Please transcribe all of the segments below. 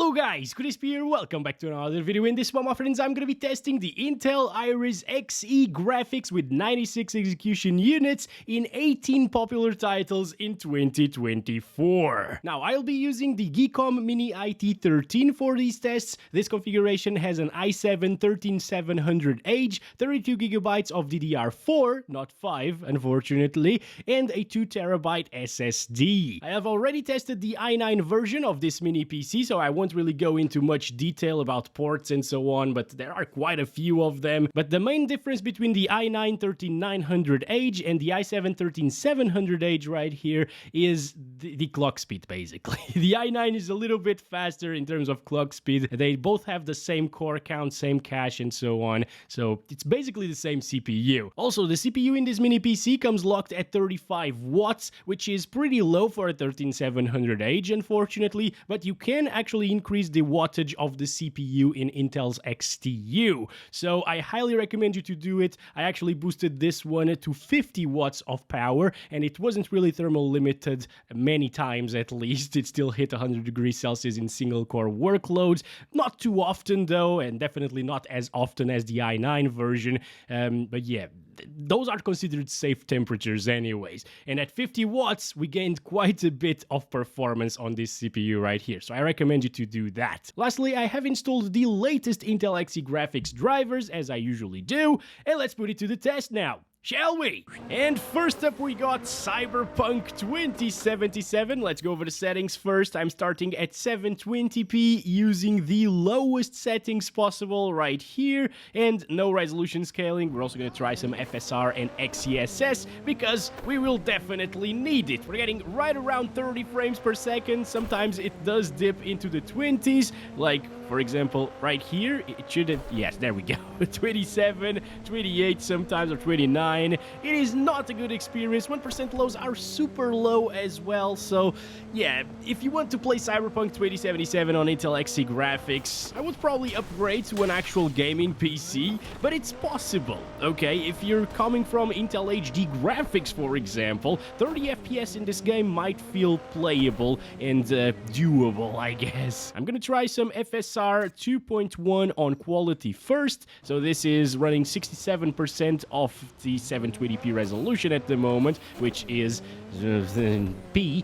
Hello guys, Crispy here, welcome back to another video. In this one, my friends, I'm gonna be testing the Intel Iris Xe graphics with 96 execution units in 18 popular titles in 2024. Now, I'll be using the Geekom Mini IT13 for these tests. This configuration has an i7-13700H, 32GB of DDR4, not 5, unfortunately, and a 2TB SSD. I have already tested the i9 version of this mini PC, so I won't really go into much detail about ports and so on, but there are quite a few of them. But the main difference between the i9-13900H and the i7-13700H right here is the clock speed, basically. The i9 is a little bit faster in terms of clock speed. They both have the same core count, same cache, and so on, so it's basically the same CPU. Also, the CPU in this mini PC comes locked at 35 watts, which is pretty low for a 13700H, unfortunately, but you can actually increase the wattage of the CPU in Intel's XTU. So I highly recommend you to do it. I actually boosted this one to 50 watts of power, and it wasn't really thermal limited many times at least. It still hit 100 degrees Celsius in single core workloads. Not too often though, and definitely not as often as the i9 version. But yeah, those are considered safe temperatures anyways. And at 50 watts, we gained quite a bit of performance on this CPU right here. So I recommend you to do that. Lastly, I have installed the latest Intel Xe graphics drivers, as I usually do, and let's put it to the test now. Shall we? And first up we got Cyberpunk 2077. Let's go over the settings first. I'm starting at 720p using the lowest settings possible right here, and no resolution scaling. We're also going to try some FSR and XeSS because we will definitely need it. We're getting right around 30 frames per second. Sometimes it does dip into the 20s, like for example right here. It shouldn't, yes, there we go. 27, 28 sometimes, or 29. It is not a good experience. 1% lows are super low as well, so yeah, if you want to play Cyberpunk 2077 on Intel Xe graphics, I would probably upgrade to an actual gaming PC, but it's possible, okay? If you're coming from Intel HD graphics, for example, 30 FPS in this game might feel playable and doable, I guess. I'm gonna try some FSR 2.1 on quality first, so this is running 67% of the 720p resolution at the moment, which is P.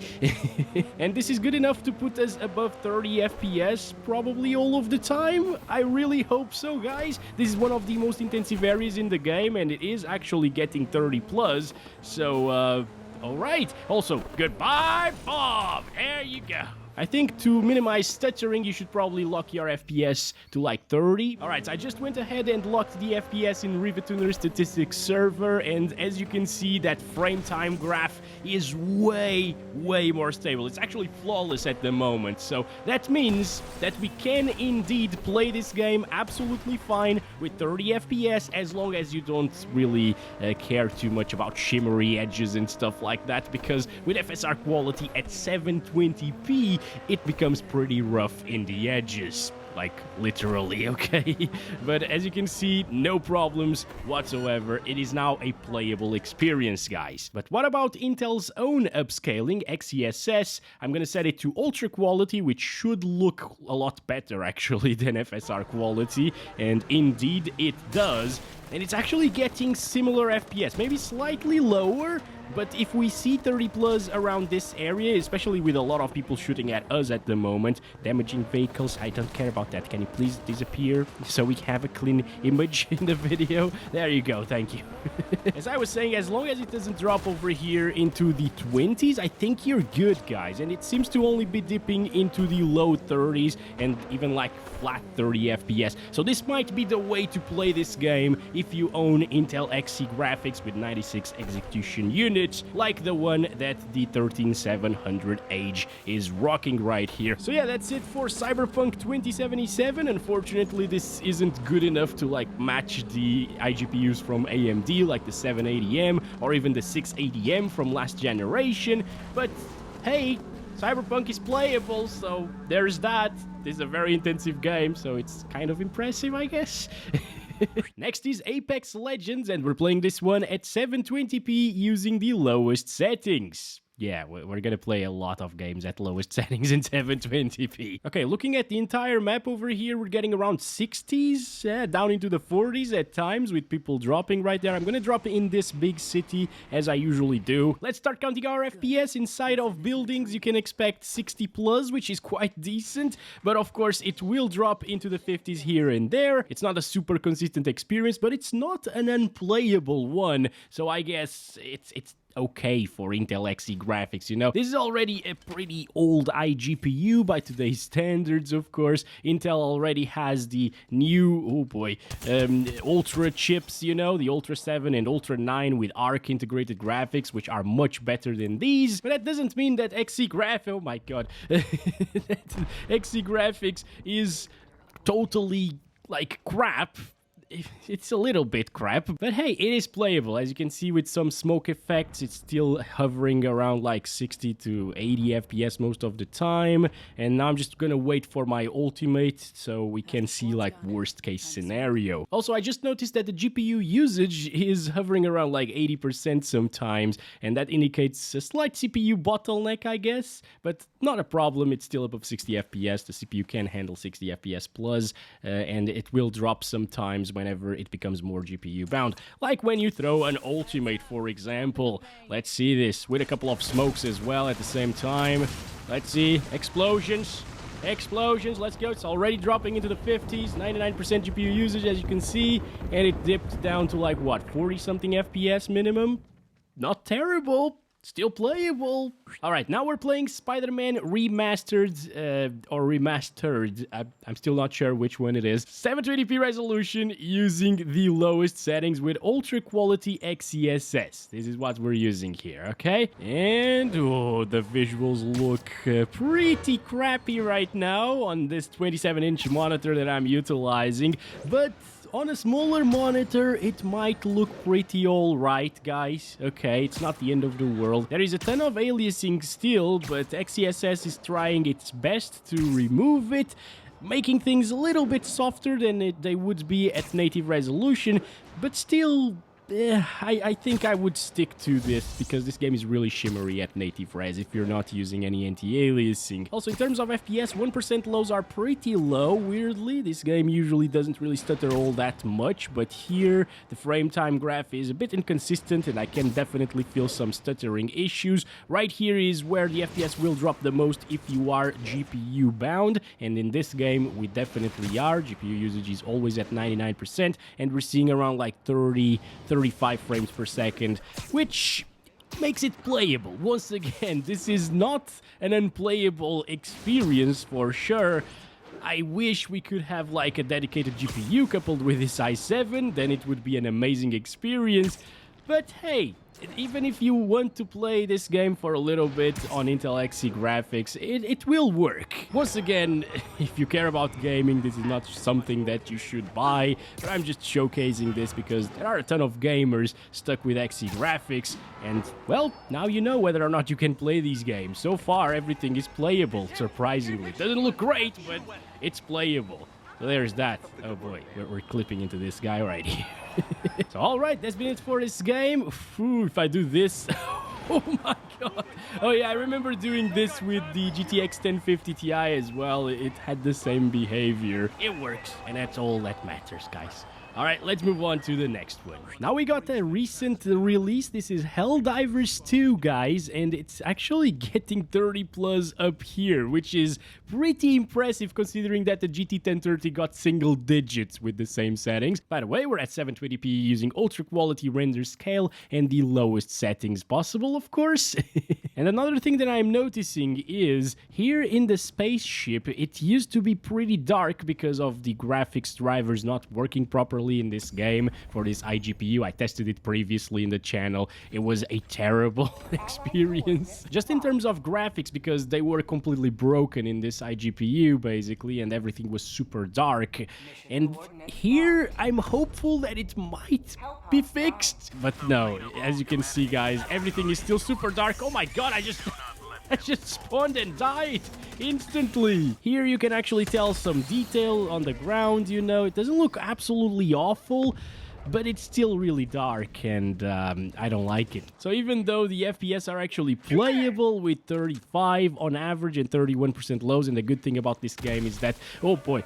And this is good enough to put us above 30 FPS probably all of the time. I really hope so, guys. This is one of the most intensive areas in the game, and it is actually getting 30 plus, so alright. Also, goodbye, Bob! There you go. I think to minimize stuttering, you should probably lock your FPS to like 30. Alright, so I just went ahead and locked the FPS in Rivatuner Statistics server, and as you can see, that frame time graph is way more stable. It's actually flawless at the moment, so that means that we can indeed play this game absolutely fine with 30 FPS, as long as you don't really care too much about shimmery edges and stuff like that, because with FSR quality at 720p, it becomes pretty rough in the edges. Like, literally, okay? But as you can see, no problems whatsoever. It is now a playable experience, guys. But what about Intel's own upscaling, XeSS? I'm gonna set it to ultra quality, which should look a lot better, actually, than FSR quality. And indeed, it does. And it's actually getting similar FPS, maybe slightly lower, but if we see 30 plus around this area, especially with a lot of people shooting at us at the moment, damaging vehicles, I don't care about that. Can you please disappear so we have a clean image in the video? There you go, thank you. As I was saying, as long as it doesn't drop over here into the 20s, I think you're good, guys. And it seems to only be dipping into the low 30s and even like flat 30 FPS. So this might be the way to play this game if you own Intel Xe graphics with 96 execution units, like the one that the 13700H is rocking right here. So yeah, that's it for Cyberpunk 2077. Unfortunately, this isn't good enough to like match the iGPUs from AMD, like the 780M or even the 680M from last generation, but hey, Cyberpunk is playable, so there's that. This is a very intensive game, so it's kind of impressive, I guess. Next is Apex Legends, and we're playing this one at 720p using the lowest settings. Yeah, we're gonna play a lot of games at lowest settings in 720p. Okay, looking at the entire map over here, we're getting around 60s, down into the 40s at times, with people dropping right there. I'm gonna drop in this big city, as I usually do. Let's start counting our FPS. Inside of buildings, you can expect 60 plus, which is quite decent, but of course, it will drop into the 50s here and there. It's not a super consistent experience, but it's not an unplayable one, so I guess it's okay for Intel Xe graphics, you know. This is already a pretty old iGPU by today's standards, of course. Intel already has the new, oh boy, Ultra chips, you know, the Ultra 7 and Ultra 9 with ARC integrated graphics, which are much better than these. But that doesn't mean that oh my god, Xe graphics is totally, like, crap. It's a little bit crap, but hey, it is playable. As you can see with some smoke effects, it's still hovering around like 60 to 80 FPS most of the time. And now I'm just gonna wait for my ultimate so we can see like worst case scenario. Also, I just noticed that the GPU usage is hovering around like 80% sometimes, and that indicates a slight CPU bottleneck, I guess, but not a problem. It's still above 60 FPS. The CPU can handle 60 FPS plus, and it will drop sometimes whenever it becomes more GPU bound, like when you throw an ultimate, for example. Let's see this with a couple of smokes as well at the same time. Let's see, explosions, let's go. It's already dropping into the 50s, 99% GPU usage, as you can see, and it dipped down to like what, 40 something FPS minimum. Not terrible. Still playable. Alright, now we're playing Spider-Man Remastered, or Remastered. I'm still not sure which one it is. 720p resolution using the lowest settings with ultra quality XeSS. This is what we're using here, okay? And, oh, the visuals look pretty crappy right now on this 27-inch monitor that I'm utilizing, but on a smaller monitor, it might look pretty alright, guys. Okay, it's not the end of the world. There is a ton of aliasing still, but XeSS is trying its best to remove it, making things a little bit softer than they would be at native resolution, but still, I think I would stick to this because this game is really shimmery at native res if you're not using any anti-aliasing. Also, in terms of FPS, 1% lows are pretty low, weirdly. This game usually doesn't really stutter all that much, but here the frame time graph is a bit inconsistent and I can definitely feel some stuttering issues. Right here is where the FPS will drop the most if you are GPU bound, and in this game we definitely are. GPU usage is always at 99%, and we're seeing around like 35 frames per second, which makes it playable. Once again, this is not an unplayable experience for sure. I wish we could have like a dedicated GPU coupled with this i7, then it would be an amazing experience. But hey, even if you want to play this game for a little bit on Intel Xe graphics, it will work. Once again, if you care about gaming, this is not something that you should buy, but I'm just showcasing this because there are a ton of gamers stuck with Xe graphics, and, well, now you know whether or not you can play these games. So far, everything is playable, surprisingly. It doesn't look great, but it's playable. So there's that. Oh boy, we're clipping into this guy right here. So alright, that's been it for this game. Ooh, if I do this... Oh my god. Oh yeah, I remember doing this with the GTX 1050 Ti as well. It had the same behavior. It works, and that's all that matters, guys. Alright, let's move on to the next one. Now we got a recent release. This is Helldivers 2, guys, and it's actually getting 30 plus up here, which is pretty impressive considering that the GT 1030 got single digits with the same settings. By the way, we're at 720p using ultra quality render scale and the lowest settings possible, of course. And another thing that I'm noticing is here in the spaceship, it used to be pretty dark because of the graphics drivers not working properly in this game for this iGPU. I tested it previously in the channel. It was a terrible experience. Just in terms of graphics, because they were completely broken in this iGPU, basically, and everything was super dark. And here, I'm hopeful that it might be fixed. But no, as you can see, guys, everything is still super dark. Oh my god, I just spawned and died instantly. Here you can actually tell some detail on the ground, you know. It doesn't look absolutely awful, but it's still really dark, and I don't like it. So even though the FPS are actually playable with 35 on average and 31% lows, and the good thing about this game is that, oh boy,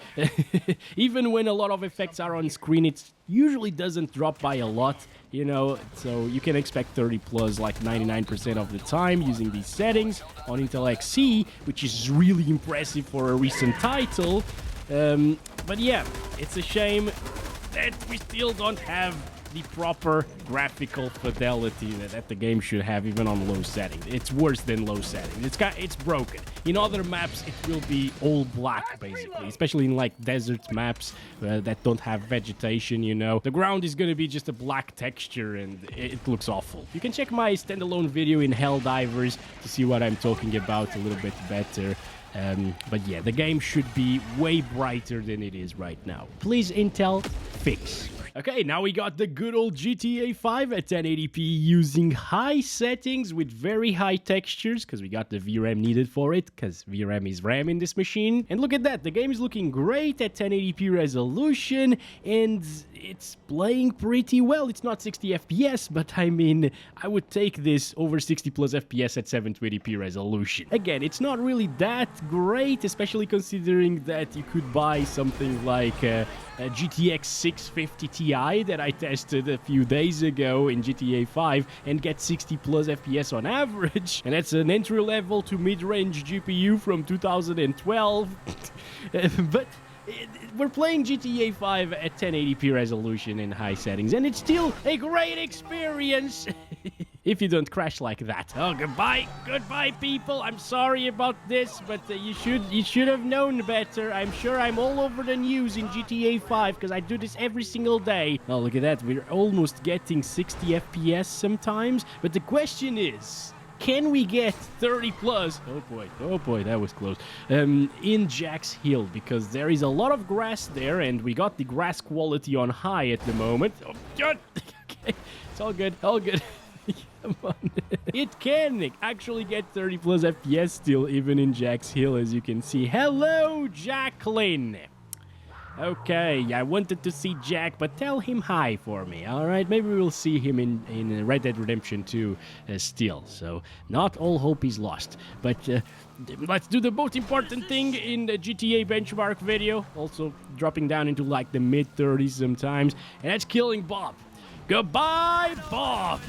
even when a lot of effects are on screen, it usually doesn't drop by a lot, you know, so you can expect 30 plus like 99% of the time using these settings on Intel XE, which is really impressive for a recent title. But yeah, it's a shame that we still don't have the proper graphical fidelity that the game should have, even on low settings. It's worse than low settings. It's broken. In other maps, it will be all black, basically, especially in like desert maps that don't have vegetation, you know. The ground is gonna be just a black texture, and it looks awful. You can check my standalone video in Helldivers to see what I'm talking about a little bit better. But yeah, the game should be way brighter than it is right now. Please, Intel, fix. Okay, now we got the good old GTA 5 at 1080p using high settings with very high textures, because we got the VRAM needed for it, because VRAM is RAM in this machine. And look at that, the game is looking great at 1080p resolution, and it's playing pretty well. It's not 60 FPS, but I mean, I would take this over 60 plus FPS at 720p resolution. Again, it's not really that great, especially considering that you could buy something like a GTX 650 Ti that I tested a few days ago in GTA 5 and get 60 plus FPS on average, and that's an entry level to mid-range GPU from 2012. But we're playing GTA 5 at 1080p resolution in high settings, and it's still a great experience. If you don't crash like that. Oh, goodbye people. I'm sorry about this, but you should have known better. I'm sure I'm all over the news in GTA 5 because I do this every single day. Oh, look at that. We're almost getting 60 FPS sometimes, but the question is, can we get 30 plus? Oh boy, that was close. In Jack's Hill, because there is a lot of grass there, and we got the grass quality on high at the moment. Oh, God. Okay, it's all good, all good. Come on. It can actually get 30 plus FPS still, even in Jack's Hill, as you can see. Hello, Jacqueline. Okay, I wanted to see Jack, but tell him hi for me, alright? Maybe we'll see him in Red Dead Redemption 2 still, so not all hope is lost. But let's do the most important thing in the GTA benchmark video, also dropping down into like the mid-30s sometimes, and that's killing Bob. Goodbye, Bob!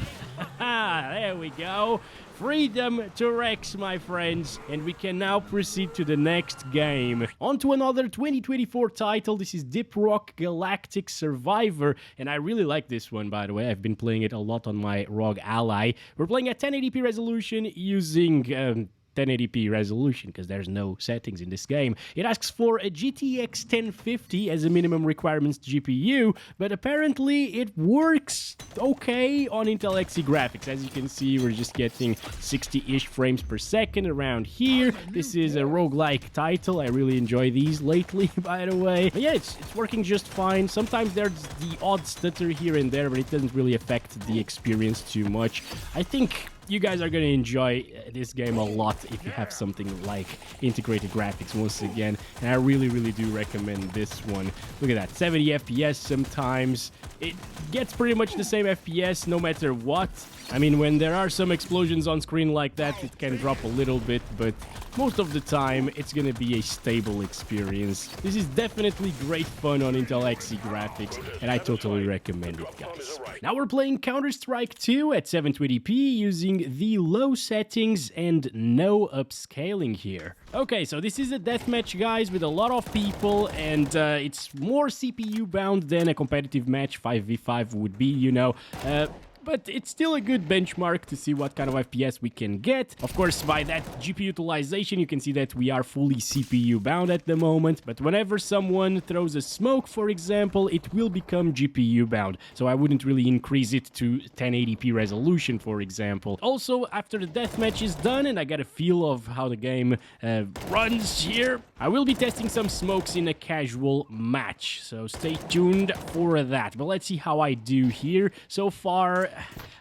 There we go. Freedom to Rex, my friends. And we can now proceed to the next game. On to another 2024 title. This is Deeprock Galactic Survivor. And I really like this one, by the way. I've been playing it a lot on my ROG Ally. We're playing at 1080p resolution using 1080p resolution, because there's no settings in this game. It asks for a GTX 1050 as a minimum requirements GPU, but apparently it works okay on Intel XE graphics. As you can see, we're just getting 60-ish frames per second around here. This is a roguelike title. I really enjoy these lately, by the way. But yeah, it's working just fine. Sometimes there's the odd stutter here and there, but it doesn't really affect the experience too much. I think you guys are going to enjoy this game a lot if you have something like integrated graphics once again, and I really do recommend this one. Look at that, 70 FPS sometimes. It gets pretty much the same FPS no matter what. I mean, when there are some explosions on screen like that, it can drop a little bit, but most of the time it's gonna be a stable experience. This is definitely great fun on Intel XE graphics, and I totally recommend it, guys. Now we're playing Counter-Strike 2 at 720p using the low settings and no upscaling here. Okay, so this is a deathmatch, guys, with a lot of people, and it's more CPU bound than a competitive match 5v5 would be, you know. But it's still a good benchmark to see what kind of FPS we can get. Of course, by that GPU utilization, you can see that we are fully CPU bound at the moment. But whenever someone throws a smoke, for example, it will become GPU bound. So I wouldn't really increase it to 1080p resolution, for example. Also, after the deathmatch is done and I get a feel of how the game runs here, I will be testing some smokes in a casual match. So stay tuned for that. But let's see how I do here. So far,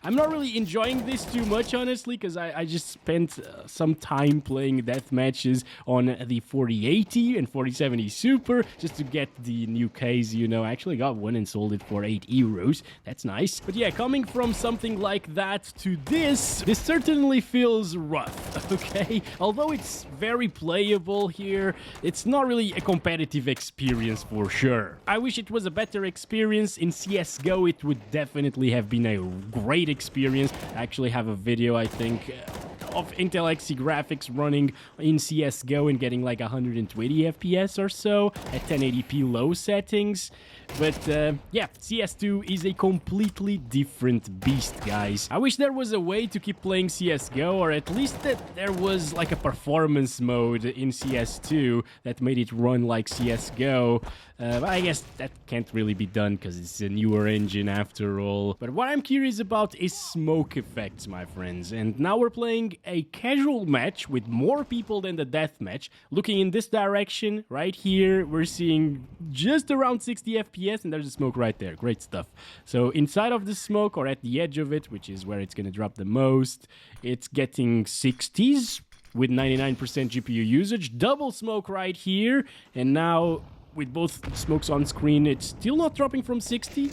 I'm not really enjoying this too much, honestly, because I just spent some time playing death matches on the 4080 and 4070 Super just to get the new case, you know. I actually got one and sold it for €8. That's nice. But yeah, coming from something like that to this certainly feels rough, okay? Although it's very playable here, it's not really a competitive experience for sure. I wish it was a better experience. In CSGO, it would definitely have been a great experience. I actually have a video, I think, of Intel XE graphics running in CSGO and getting like 120 FPS or so at 1080p low settings. But yeah, CS2 is a completely different beast, guys. I wish there was a way to keep playing CSGO, or at least that there was like a performance mode in CS2 that made it run like CSGO. But I guess that can't really be done because it's a newer engine after all. But what I'm curious about is smoke effects, my friends. And now we're playing a casual match with more people than the death match. Looking in this direction, right here, we're seeing just around 60 FPS, and there's a smoke right there. Great stuff. So inside of the smoke, or at the edge of it, which is where it's going to drop the most, it's getting 60s with 99% GPU usage. Double smoke right here, and now with both smokes on screen, it's still not dropping from 60.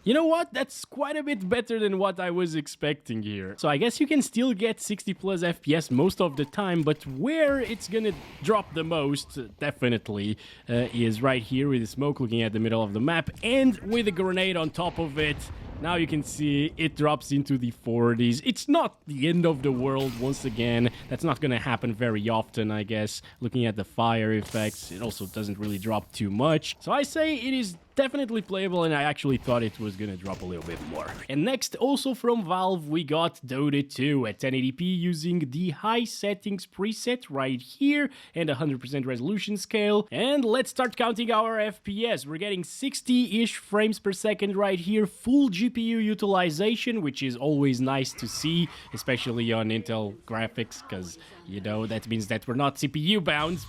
You know what? That's quite a bit better than what I was expecting here. So I guess you can still get 60 plus FPS most of the time, but where it's gonna drop the most, definitely, is right here with the smoke looking at the middle of the map and with a grenade on top of it. Now you can see it drops into the 40s. It's not the end of the world, once again. That's not gonna happen very often, I guess. Looking at the fire effects, it also doesn't really drop too much. So I say it is definitely playable, and I actually thought it was gonna drop a little bit more. And next, also from Valve, we got Dota 2 at 1080p using the high settings preset right here and 100% resolution scale. And let's start counting our FPS. We're getting 60-ish frames per second right here, full GPU utilization, which is always nice to see, especially on Intel graphics, because, you know, that means that we're not CPU bound.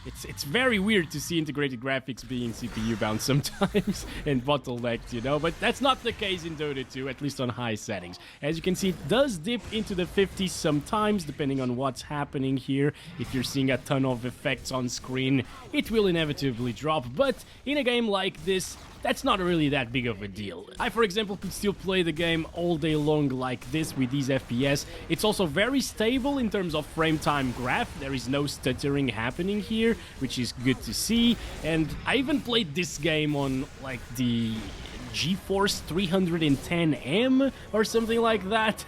It's very weird to see integrated graphics being CPU bound sometimes and bottlenecked, you know, but that's not the case in Dota 2, at least on high settings. As you can see, it does dip into the 50s sometimes, depending on what's happening here. If you're seeing a ton of effects on screen, it will inevitably drop, but in a game like this, that's not really that big of a deal. I, for example, could still play the game all day long like this with these FPS. It's also very stable in terms of frame time graph. There is no stuttering happening here, which is good to see. And I even played this game on like the GeForce 310M or something like that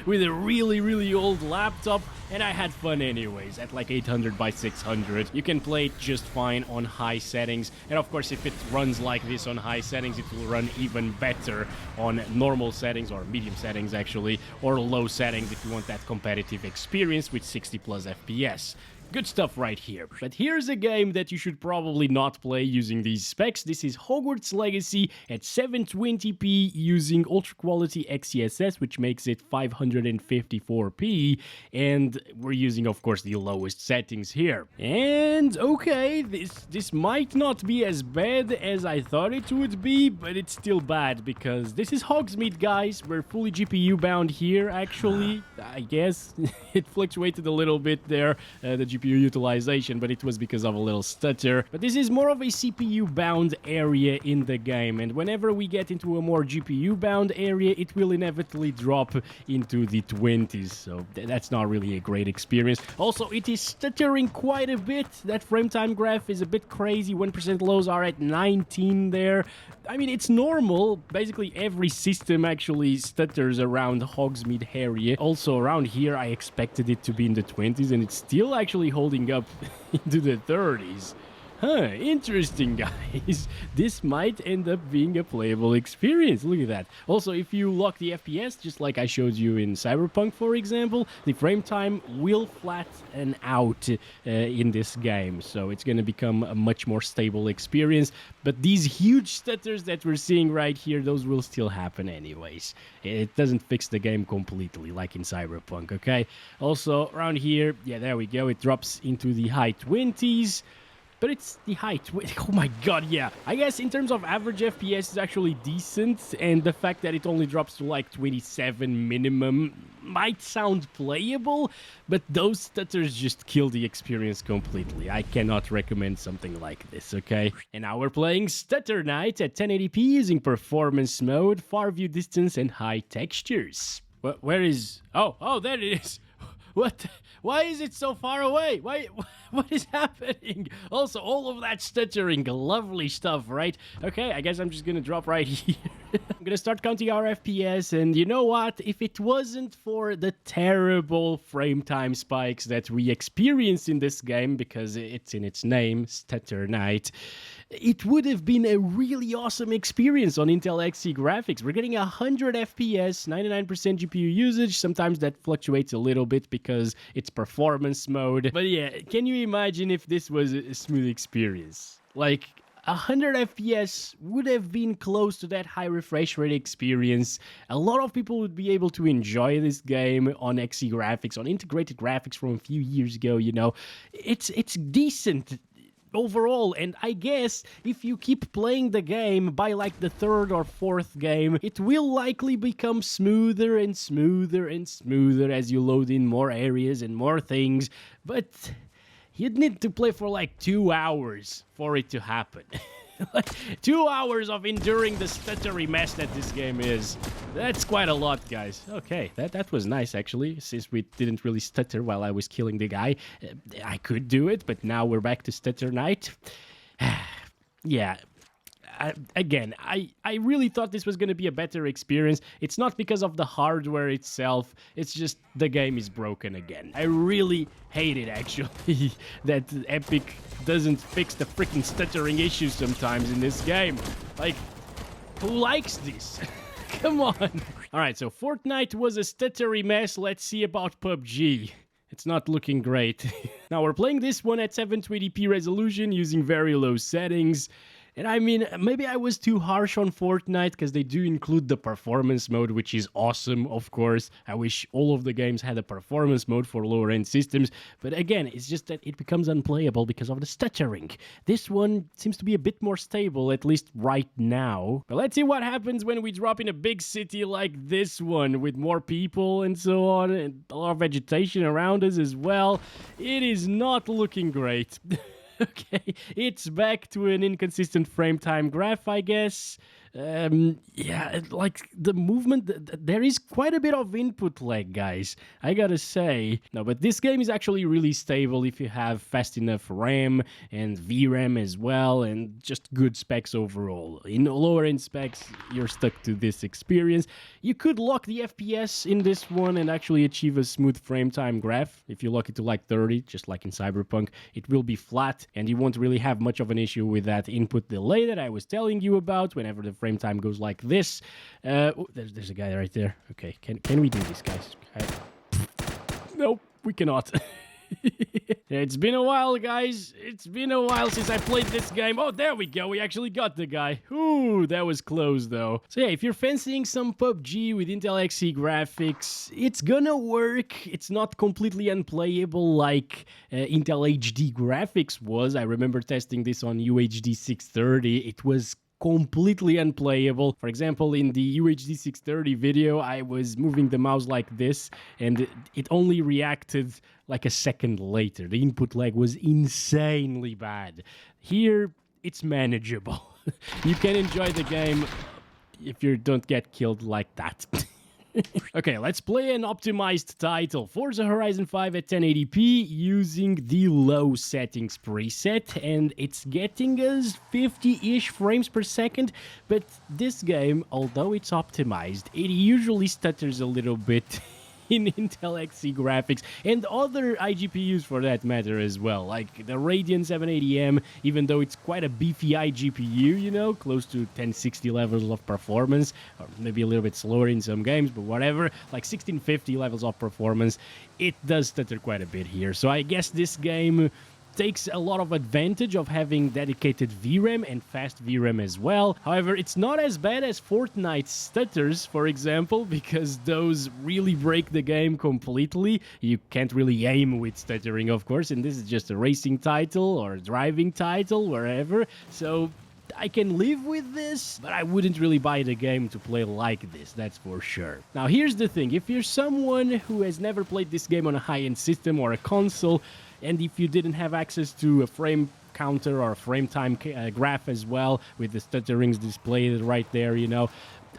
with a really old laptop, and I had fun anyways at like 800 by 600. You can play it just fine on high settings, and of course if it runs like this on high settings, it will run even better on normal settings, or medium settings actually, or low settings if you want that competitive experience with 60 plus FPS. Good stuff right here. But here's a game that you should probably not play using these specs. This is Hogwarts Legacy at 720p using ultra quality XeSS, which makes it 554p, and we're using, of course, the lowest settings here. And okay, this might not be as bad as I thought it would be, but it's still bad because this is Hogsmeade, guys. We're fully GPU bound here, actually. I guess it fluctuated a little bit there, the GPU utilization, but it was because of a little stutter. But this is more of a CPU bound area in the game, and whenever we get into a more GPU bound area, it will inevitably drop into the 20s, so that's not really a great experience. Also, it is stuttering quite a bit. That frame time graph is a bit crazy. 1% lows are at 19 there. I mean, it's normal. Basically, every system actually stutters around Hogsmeade area. Also, around here, I expected it to be in the 20s, and it's still actually holding up into the 30s. Huh, interesting, guys. This might end up being a playable experience. Look at that. Also, if you lock the FPS, just like I showed you in Cyberpunk, for example, the frame time will flatten out in this game. So it's going to become a much more stable experience. But these huge stutters that we're seeing right here, those will still happen anyways. It doesn't fix the game completely, like in Cyberpunk, okay? Also, around here, yeah, there we go. It drops into the high 20s. But it's the height. Oh my god, yeah. I guess in terms of average FPS, it's actually decent, and the fact that it only drops to like 27 minimum might sound playable, but those stutters just kill the experience completely. I cannot recommend something like this, okay? And now we're playing Stutter Night at 1080p using performance mode, far view distance, and high textures. Where is... Oh, there it is. What? Why is it so far away? What is happening? Also, all of that stuttering, lovely stuff, right? Okay, I guess I'm just gonna drop right here. I'm gonna start counting our FPS, and you know what? If it wasn't for the terrible frame time spikes that we experience in this game, because it's in its name, Stutter Night, it would have been a really awesome experience on Intel Xe graphics. We're getting 100 FPS, 99% GPU usage. Sometimes that fluctuates a little bit because it's performance mode. But yeah, can you imagine if this was a smooth experience? Like, 100 FPS would have been close to that high refresh rate experience. A lot of people would be able to enjoy this game on Xe graphics, on integrated graphics from a few years ago, you know. It's decent overall, and I guess if you keep playing the game, by like the third or fourth game, it will likely become smoother and smoother and smoother as you load in more areas and more things, but you'd need to play for like 2 hours for it to happen. Like 2 hours of enduring the stuttery mess that this game is. That's quite a lot, guys. Okay, that was nice, actually. Since we didn't really stutter while I was killing the guy, I could do it, but now we're back to Stutter Night. Yeah. I really thought this was going to be a better experience. It's not because of the hardware itself. It's just the game is broken again. I really hate it, actually, that Epic doesn't fix the freaking stuttering issues sometimes in this game. Like, who likes this? Come on. All right, so Fortnite was a stuttery mess. Let's see about PUBG. It's not looking great. Now, we're playing this one at 720p resolution using very low settings. And I mean, maybe I was too harsh on Fortnite because they do include the performance mode, which is awesome, of course. I wish all of the games had a performance mode for lower-end systems. But again, it's just that it becomes unplayable because of the stuttering. This one seems to be a bit more stable, at least right now. But let's see what happens when we drop in a big city like this one, with more people and so on, and a lot of vegetation around us as well. It is not looking great. Okay, it's back to an inconsistent frame time graph, I guess. Yeah, like the movement, there is quite a bit of input lag, guys, I gotta say. No, but this game is actually really stable if you have fast enough RAM and VRAM as well, and just good specs overall. In lower end specs, you're stuck to this experience. You could lock the FPS in this one and actually achieve a smooth frame time graph. If you lock it to like 30, just like in Cyberpunk, it will be flat, and you won't really have much of an issue with that input delay that I was telling you about whenever the frame time goes like this. There's a guy right there. Okay, can we do this, guys? Nope, we cannot. It's been a while, guys. It's been a while since I played this game. Oh, there we go. We actually got the guy. Ooh, that was close, though. So yeah, if you're fancying some PUBG with Intel Xe graphics, it's gonna work. It's not completely unplayable like Intel HD graphics was. I remember testing this on UHD 630. It was completely unplayable. For example, in the UHD 630 video, I was moving the mouse like this, and it only reacted like a second later. The input lag was insanely bad. Here, it's manageable. You can enjoy the game if you don't get killed like that. Okay, let's play an optimized title. Forza Horizon 5 at 1080p using the low settings preset, and it's getting us 50-ish frames per second, but this game, although it's optimized, it usually stutters a little bit in Intel Xe graphics and other iGPUs for that matter as well, like the Radeon 780M, even though it's quite a beefy iGPU, you know, close to 1060 levels of performance, or maybe a little bit slower in some games, but whatever, like 1650 levels of performance, it does stutter quite a bit here. So I guess this game takes a lot of advantage of having dedicated VRAM and fast VRAM as well. However, it's not as bad as Fortnite stutters, for example, because those really break the game completely. You can't really aim with stuttering, of course, and this is just a racing title or a driving title, wherever. So I can live with this, but I wouldn't really buy the game to play like this, that's for sure. Now, here's the thing. If you're someone who has never played this game on a high-end system or a console, and if you didn't have access to a frame counter or a frame time graph as well, with the stutterings displayed right there, you know,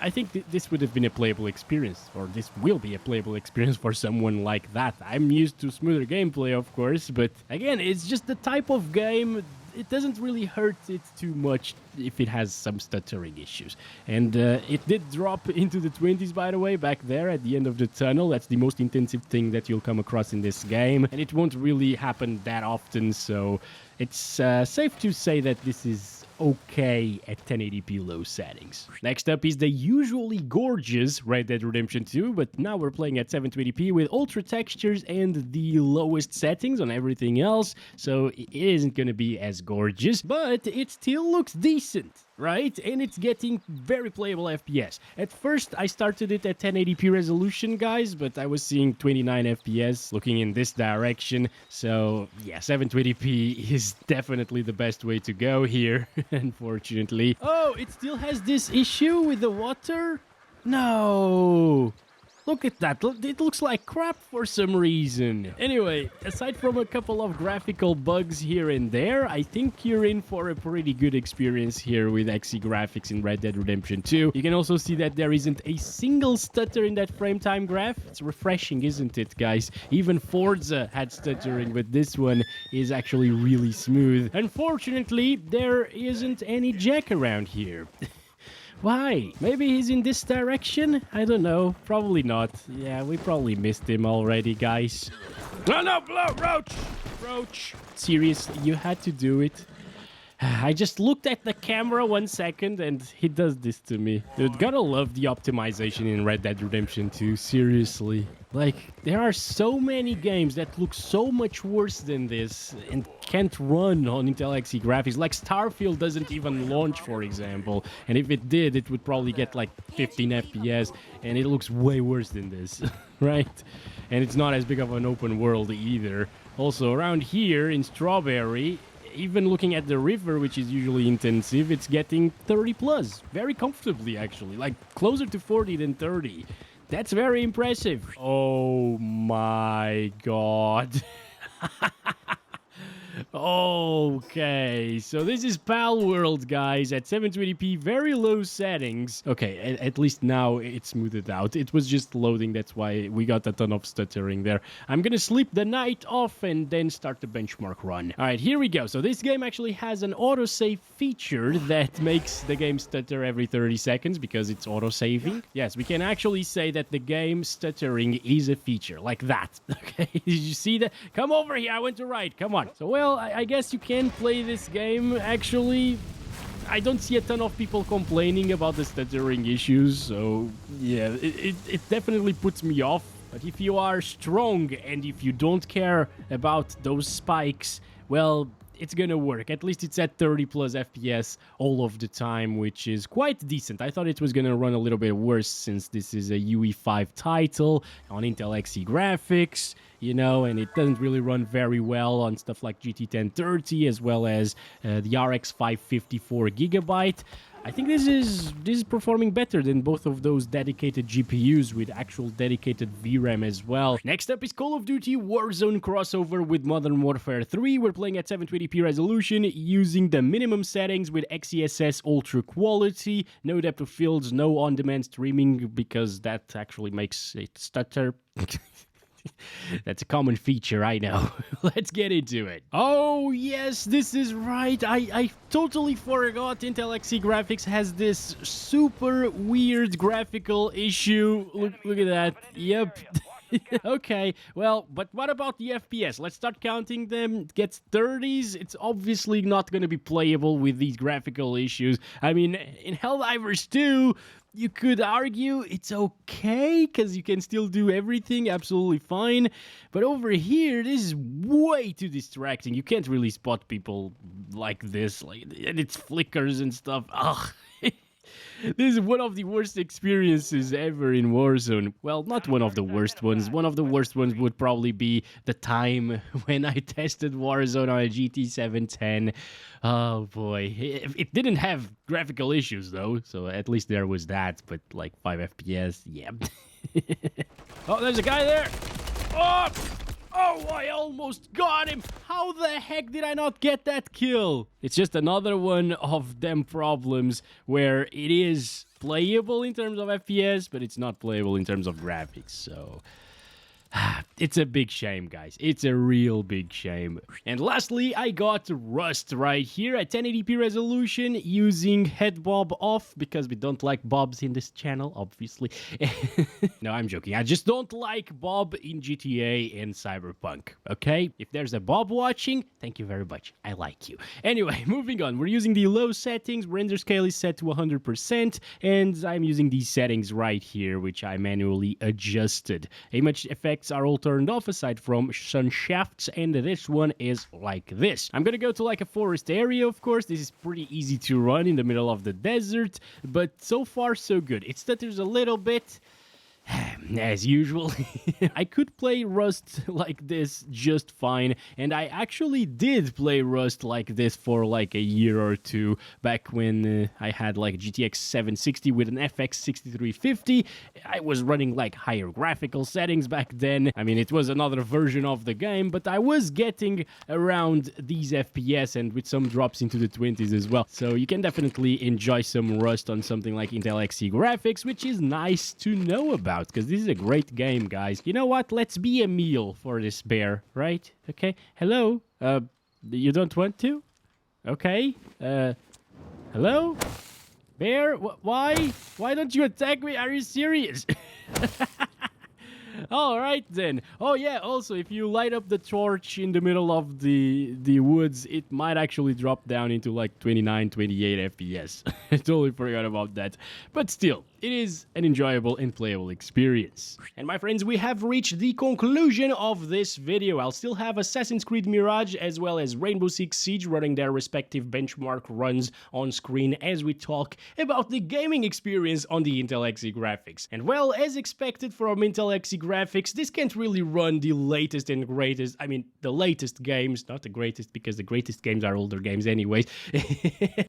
I think this would have been a playable experience, or this will be a playable experience for someone like that. I'm used to smoother gameplay, of course, but again, it's just the type of game. It doesn't really hurt it too much if it has some stuttering issues. And it did drop into the 20s, by the way, back there at the end of the tunnel. That's the most intensive thing that you'll come across in this game. And it won't really happen that often, so it's safe to say that this is okay at 1080p low settings. Next up is the usually gorgeous Red Dead Redemption 2, but now we're playing at 720p with ultra textures and the lowest settings on everything else, so it isn't gonna be as gorgeous, but it still looks decent, right? And it's getting very playable FPS. At first, I started it at 1080p resolution, guys, but I was seeing 29 FPS looking in this direction. So yeah, 720p is definitely the best way to go here, unfortunately. Oh, it still has this issue with the water? No! Look at that, it looks like crap for some reason. Anyway, aside from a couple of graphical bugs here and there, I think you're in for a pretty good experience here with XE graphics in Red Dead Redemption 2. You can also see that there isn't a single stutter in that frame time graph. It's refreshing, isn't it, guys? Even Forza had stuttering, but this one is actually really smooth. Unfortunately, there isn't any Jack around here. Why? Maybe he's in this direction? I don't know. Probably not. Yeah, we probably missed him already, guys. No, no, Roach! Roach! Seriously, you had to do it. I just looked at the camera 1 second and he does this to me. Dude, gotta love the optimization in Red Dead Redemption 2, seriously. Like, there are so many games that look so much worse than this and can't run on Intel Xe graphics. Like Starfield doesn't even launch, for example. And if it did, it would probably get like 15 FPS and it looks way worse than this, right? And it's not as big of an open world either. Also, around here in Strawberry, even looking at the river, which is usually intensive, it's getting 30 plus. Very comfortably, actually. Like, closer to 40 than 30. That's very impressive. Oh my god. Okay, so this is Palworld, guys, at 720p, very low settings. Okay, at least now it's smoothed out. It was just loading, that's why we got a ton of stuttering there. I'm gonna sleep the night off and then start the benchmark run. Alright, here we go. So this game actually has an autosave feature that makes the game stutter every 30 seconds because it's autosaving. Yes, we can actually say that the game stuttering is a feature, like that. Okay, did you see that? Come over here, I went to right, come on. So, well, I guess you can play this game, actually. I don't see a ton of people complaining about the stuttering issues, so yeah, it definitely puts me off. But if you are strong and if you don't care about those spikes, well, it's gonna work. At least it's at 30 plus FPS all of the time, which is quite decent. I thought it was gonna run a little bit worse since this is a UE5 title on Intel Xe graphics, you know, and it doesn't really run very well on stuff like GT 1030 as well as the RX 554 gigabyte. I think this is performing better than both of those dedicated GPUs with actual dedicated VRAM as well. Next up is Call of Duty Warzone crossover with Modern Warfare 3. We're playing at 720p resolution using the minimum settings with XeSS ultra quality. No depth of fields, no on-demand streaming because that actually makes it stutter. That's a common feature, I know. Let's get into it. Oh, yes, this is right. I totally forgot Intel Xe graphics has this super weird graphical issue. Look at that. Yep. Okay, well, but what about the FPS? Let's start counting them. It gets 30s. It's obviously not going to be playable with these graphical issues. I mean, in Helldivers 2, you could argue it's okay because you can still do everything absolutely fine. But over here, this is way too distracting. You can't really spot people like this. And it's flickers and stuff. Ugh. This is one of the worst experiences ever in Warzone. Well, not one of the worst ones. One of the worst ones would probably be the time when I tested Warzone on a GT 710. Oh boy. It didn't have graphical issues though, so at least there was that, but like 5 FPS, yeah. Oh, there's a guy there! Oh! Oh, I almost got him! How the heck did I not get that kill? It's just another one of them problems where it is playable in terms of FPS, but it's not playable in terms of graphics, so... It's a big shame, guys. It's a real big shame. And lastly, I got Rust right here at 1080p resolution using head bob off because we don't like bobs in this channel, obviously. No, I'm joking. I just don't like bob in GTA and Cyberpunk, okay? If there's a bob watching, thank you very much. I like you. Anyway, moving on. We're using the low settings. Render scale is set to 100%, and I'm using these settings right here, which I manually adjusted. Image effects are all turned off aside from sun shafts, and this one is like this. I'm gonna go to like a forest area, of course. This is pretty easy to run in the middle of the desert, but so far so good. It stutters a little bit. As usual. I could play Rust like this just fine, and I actually did play Rust like this for like a year or two back when I had like GTX 760 with an FX 6350. I was running like higher graphical settings back then. I mean, it was another version of the game, but I was getting around these FPS and with some drops into the 20s as well. So you can definitely enjoy some Rust on something like Intel Xe graphics, which is nice to know about, because this is a great game, guys. You know what? Let's be a meal for this bear, right? Okay. Hello? You don't want to? Okay. Hello? Bear? Why? Why don't you attack me? Are you serious? All right then. Oh yeah, also if you light up the torch in the middle of the woods, it might actually drop down into like 29, 28 FPS. I totally forgot about that. But still, it is an enjoyable and playable experience. And my friends, we have reached the conclusion of this video. I'll still have Assassin's Creed Mirage as well as Rainbow Six Siege running their respective benchmark runs on screen as we talk about the gaming experience on the Intel Xe graphics. And well, as expected from Intel Xe graphics, this can't really run the latest and greatest, I mean, the latest games, not the greatest because the greatest games are older games anyways,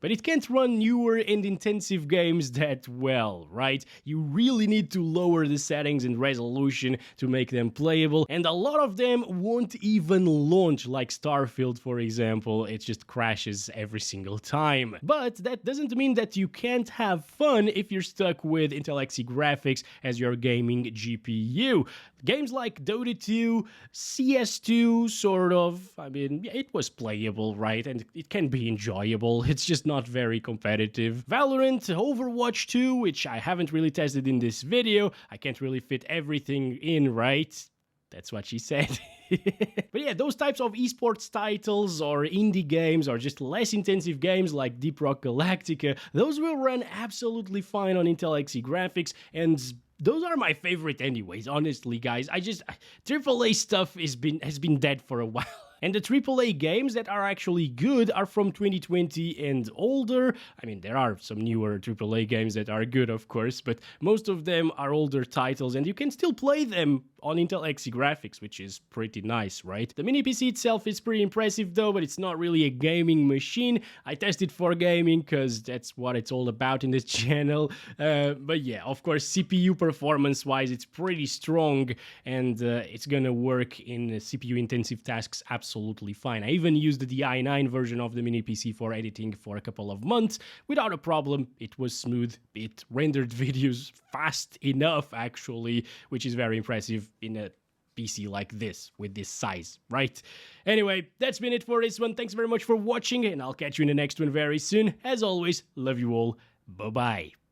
but it can't run newer and intensive games that well, right? You really need to lower the settings and resolution to make them playable, and a lot of them won't even launch, like Starfield, for example. It just crashes every single time. But that doesn't mean that you can't have fun if you're stuck with Intel Xe graphics as your gaming GPU. Games like Dota 2, CS2, sort of, I mean, it was playable, right? And it can be enjoyable. It's just not very competitive. Valorant, Overwatch 2, which I haven't really tested in this video. I can't really fit everything in, right? That's what she said. But yeah, those types of esports titles or indie games or just less intensive games like Deeprock, Galactic, those will run absolutely fine on Intel Xe graphics, and those are my favorite anyways, honestly, guys. AAA stuff has been dead for a while. And the AAA games that are actually good are from 2020 and older. I mean, there are some newer AAA games that are good, of course, but most of them are older titles, and you can still play them on Intel Xe graphics, which is pretty nice, right? The mini PC itself is pretty impressive though, but it's not really a gaming machine. I tested for gaming because that's what it's all about in this channel. But yeah, of course, CPU performance-wise, it's pretty strong, and it's gonna work in CPU-intensive tasks absolutely fine. I even used the i9 version of the mini PC for editing for a couple of months without a problem. It was smooth. It rendered videos fast enough, actually, which is very impressive in a PC like this, with this size, right? Anyway, that's been it for this one. Thanks very much for watching, and I'll catch you in the next one very soon. As always, love you all. Bye-bye.